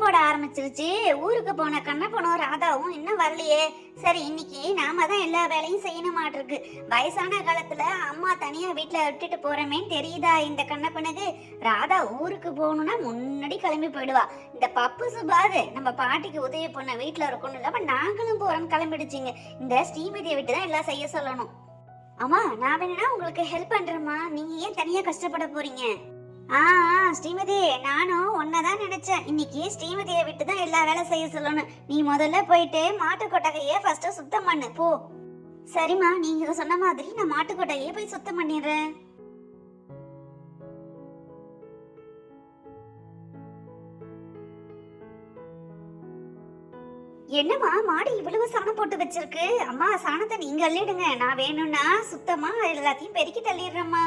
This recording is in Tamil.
போட ஆரம்பிச்சிருச்சு. ஊருக்கு போன கண்ணப்பனும் ராதாவும் இன்னும் வரலையே. சரி, இன்னைக்கு நாம தான் எல்லா வேலையும் செய்யணுமாட்டிருக்கு. வயசான காலத்துல அம்மா தனியா வீட்டுல விட்டுட்டு போறமேன்னு தெரியுதா இந்த கண்ணப்பனுக்கு? ராதா ஊருக்கு போகணும்னா முன்னாடி கிளம்பி போயிடுவா. இந்த பப்பு சுபாது நம்ம பாட்டிக்கு உதவி பண்ண வீட்டுல இருக்கணும் இல்லாம நாங்களும் போறோம்னு கிளம்பிடுச்சிங்க. இந்த ஸ்ரீமதியை விட்டு தான் எல்லாம் செய்ய சொல்லணும். அம்மா, நான் வேணும்னா உங்களுக்கு ஹெல்ப் பண்றேம்மா. நீங்க ஏன் தனியா கஷ்டப்பட போறீங்க? ஸ்ரீமதி, நானும் ஒன்னதான் நினைச்சேன். இன்னைக்கு ஸ்ரீமதியை விட்டு தான் எல்லா வேலை செய்ய சொல்லணும். நீ முதல்ல போயிட்டு மாட்டு கொட்டகையே ஃபர்ஸ்ட் சுத்தம் பண்ணு போ. சரிம்மா, நீங்க சொன்ன மாதிரி நான் மாட்டு கொட்டகையே போய் சுத்தம் பண்ணிடுறேன். என்னம்மா, மாடு இவ்வளவு சாணம் போட்டு வச்சிருக்கு? அம்மா, சாணத்தை நீங்க அள்ளிடுங்க. நான் வேணும்னா சுத்தமா எல்லாத்தையும் பெருக்கி தள்ளிடுறேம்மா.